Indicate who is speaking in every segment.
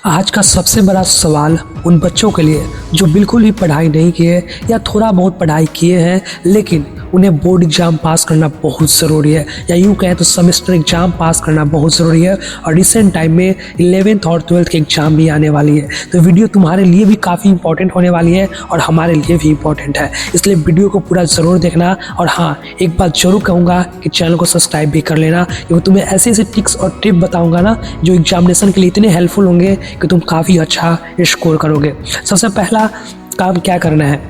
Speaker 1: आज का सबसे बड़ा सवाल उन बच्चों के लिए जो बिल्कुल ही पढ़ाई नहीं किए या थोड़ा बहुत पढ़ाई किए हैं लेकिन उन्हें बोर्ड एग्ज़ाम पास करना बहुत ज़रूरी है, या यूँ कहें तो सेमेस्टर एग्ज़ाम पास करना बहुत ज़रूरी है। और रिसेंट टाइम में 11th और 12th के एग्ज़ाम भी आने वाली है, तो वीडियो तुम्हारे लिए भी काफ़ी इंपॉर्टेंट होने वाली है और हमारे लिए भी इंपॉर्टेंट है, इसलिए वीडियो को पूरा ज़रूर देखना। और हाँ, एक बात ज़रूर कहूँगा कि चैनल को सब्सक्राइब भी कर लेना, क्योंकि तुम्हें ऐसे ऐसे टिप्स और टिप बताऊँगा ना जो एग्जामिनेशन के लिए इतने हेल्पफुल होंगे कि तुम काफ़ी अच्छा स्कोर करोगे। सबसे पहला काम क्या करना है,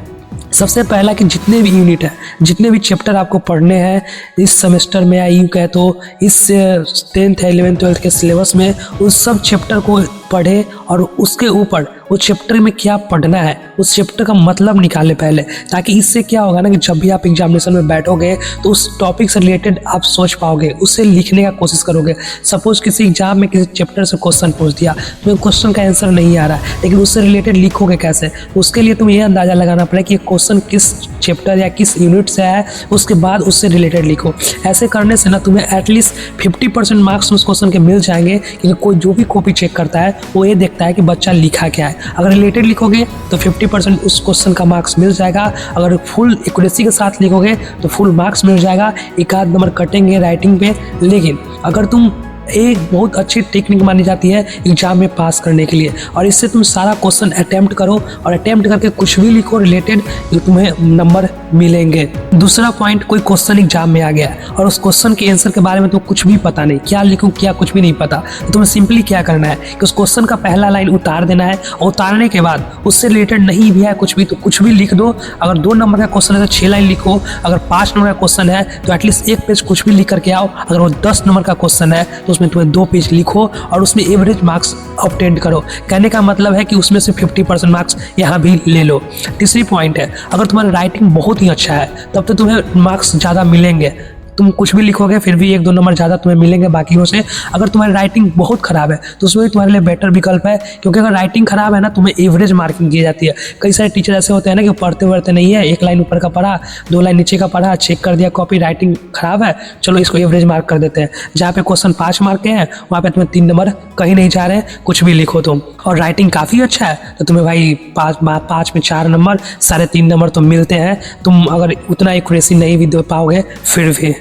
Speaker 1: सबसे पहला कि जितने भी यूनिट है, जितने भी चैप्टर आपको पढ़ने हैं इस सेमेस्टर में, या यूँ कहे तो इस 10th 11th 12th के सिलेबस में, उस सब चैप्टर को पढ़े और उसके ऊपर उस चैप्टर में क्या पढ़ना है उस चैप्टर का मतलब निकालें पहले, ताकि इससे क्या होगा ना कि जब भी आप एग्जामिनेशन में बैठोगे तो उस टॉपिक से रिलेटेड आप सोच पाओगे, उससे लिखने का कोशिश करोगे। सपोज किसी एग्जाम में किसी चैप्टर से क्वेश्चन पूछ दिया, तुम्हें क्वेश्चन का आंसर नहीं आ रहा है लेकिन उससे रिलेटेड लिखोगे कैसे, उसके लिए तुम्हें यह अंदाज़ा लगाना पड़ेगा कि क्वेश्चन किस चैप्टर या किस यूनिट से है, उसके बाद उससे रिलेटेड लिखो। ऐसे करने से ना तुम्हें एटलीस्ट 50% मार्क्स उस क्वेश्चन के मिल जाएंगे, क्योंकि कोई जो भी कॉपी चेक करता है वो ये देखता है कि बच्चा लिखा क्या है। अगर रिलेटेड लिखोगे तो 50% उस क्वेश्चन का मार्क्स मिल जाएगा, अगर फुल एक्यूरेसी के साथ लिखोगे तो फुल मार्क्स मिल जाएगा, एक आध नंबर कटेंगे राइटिंग पे। लेकिन अगर तुम एक बहुत अच्छी टेक्निक मानी जाती है एग्जाम में पास करने के लिए, और इससे तुम सारा क्वेश्चन अटेम्प्ट करो और अटेम्प्ट करके कुछ भी लिखो रिलेटेड, जो तुम्हें नंबर मिलेंगे। दूसरा पॉइंट, कोई क्वेश्चन एग्जाम में आ गया और उस क्वेश्चन के आंसर के बारे में तो कुछ भी पता नहीं, क्या लिखूं क्या कुछ भी नहीं पता, तो तुम्हें सिंपली क्या करना है कि उस क्वेश्चन का पहला लाइन उतार देना है, और उतारने के बाद उससे रिलेटेड नहीं भी है कुछ भी तो कुछ भी लिख दो। अगर 2 नंबर का क्वेश्चन है तो 6 लाइन लिखो, अगर 5 नंबर का क्वेश्चन है तो एटलीस्ट 1 पेज कुछ भी लिख करके आओ, अगर वो 10 नंबर का क्वेश्चन है तो उसमें तुम्हें 2 पेज लिखो और उसमें एवरेज मार्क्स ऑब्टेन करो। कहने का मतलब है कि उसमें से 50% मार्क्स यहाँ भी ले लो। तीसरी पॉइंट है, अगर तुम्हारा राइटिंग बहुत ही अच्छा है तब तो तुम्हें मार्क्स ज़्यादा मिलेंगे, तुम कुछ भी लिखोगे फिर भी 1-2 नंबर ज़्यादा तुम्हें मिलेंगे बाकियों से। अगर तुम्हारी राइटिंग बहुत ख़राब है तो उसमें भी तुम्हारे लिए बेटर विकल्प है, क्योंकि अगर राइटिंग ख़राब है ना तुम्हें एवरेज मार्किंग दी जाती है। कई सारे टीचर ऐसे होते हैं ना कि पढ़ते नहीं है, 1 लाइन ऊपर का पढ़ा, 2 लाइन नीचे का पढ़ा, चेक कर दिया कॉपी, राइटिंग ख़राब है, चलो इसको एवरेज मार्क कर देते हैं। जहाँ पे क्वेश्चन 5 मार्क के हैं वहाँ पे तुम्हें 3 नंबर कहीं नहीं जा रहे हैं, कुछ भी लिखो तुम। और राइटिंग काफ़ी अच्छा है तो तुम्हें भाई 5 में 4 नंबर, 3.5 नंबर तो मिलते हैं, तुम अगर उतना एक्यूरेसी नहीं भी दे पाओगे फिर भी।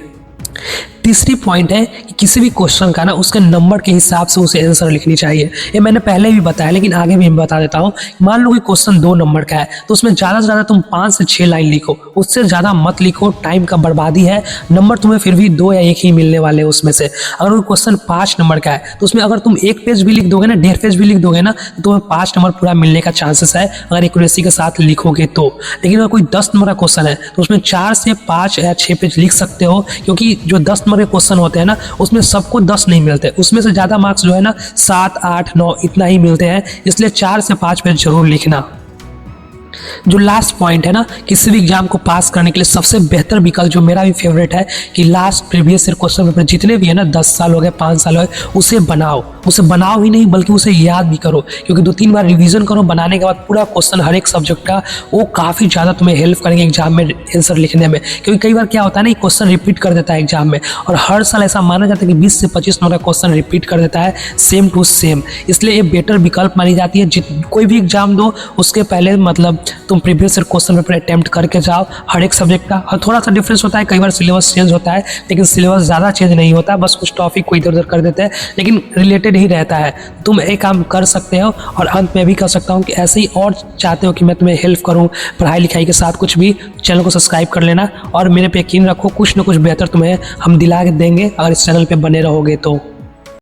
Speaker 1: तीसरी पॉइंट है कि किसी भी क्वेश्चन का ना उसके नंबर के हिसाब से उसे आंसर लिखनी चाहिए। ये मैंने पहले भी बताया लेकिन आगे भी मैं बता देता हूँ। मान लो कि क्वेश्चन 2 नंबर का है तो उसमें ज़्यादा से ज़्यादा तुम 5 से 6 लाइन लिखो, उससे ज़्यादा मत लिखो, टाइम का बर्बादी है। नंबर तुम्हें फिर भी 2 या 1 ही मिलने वाले हैं उसमें से। अगर वो क्वेश्चन 5 नंबर का है तो उसमें अगर तुम 1 पेज भी लिख दोगे ना, 1.5 पेज भी लिख दोगे ना, तो तुम्हें 5 नंबर पूरा मिलने का चांसेस है अगर एक्यूरेसी के साथ लिखोगे तो। लेकिन अगर कोई 10 नंबर का क्वेश्चन है तो उसमें 4 से 5 या 6 पेज लिख सकते हो, क्योंकि जो 10 नंबर के क्वेश्चन होते हैं ना उसमें सबको 10 नहीं मिलते, उसमें से ज़्यादा मार्क्स जो है ना 7, 8, 9 इतना ही मिलते हैं, इसलिए 4 से 5 पेज जरूर लिखना। जो लास्ट पॉइंट है ना, किसी भी एग्जाम को पास करने के लिए सबसे बेहतर विकल्प जो मेरा भी फेवरेट है कि last previous year question paper जितने भी है ना, 10 साल हो गए, 5 साल हो गए, उसे बनाओ ही नहीं बल्कि उसे याद भी करो, क्योंकि 2-3 बार रिवीजन करो, बनाने के बाद पूरा क्वेश्चन हर एक सब्जेक्ट का, वो काफ़ी ज़्यादा तुम्हें हेल्प करेंगे एग्जाम में आंसर लिखने में। क्योंकि कई बार क्या होता है ना, क्वेश्चन रिपीट कर देता है एग्जाम में, और हर साल ऐसा माना जाता है कि 20 से 25 नंबर का क्वेश्चन रिपीट कर देता है सेम टू सेम, इसलिए ये बेटर विकल्प मानी जाती है। कोई भी एग्जाम दो उसके पहले मतलब तुम previous year question paper attempt करके जाओ हर एक सब्जेक्ट का। और थोड़ा सा डिफरेंस होता है, कई बार सिलेबस चेंज होता है लेकिन सिलेबस ज़्यादा चेंज नहीं होता, बस कुछ टॉपिक को इधर उधर कर देते हैं लेकिन रिलेटेड ही रहता है। तुम एक काम कर सकते हो, और अंत में भी कर सकता हूँ कि ऐसे ही और चाहते हो कि मैं तुम्हें हेल्प करूँ पढ़ाई लिखाई के साथ कुछ भी, चैनल को सब्सक्राइब कर लेना और मेरे पे यकीन रखो कुछ ना कुछ बेहतर तुम्हें हम दिला के देंगे अगर इस चैनल पे बने रहोगे तो।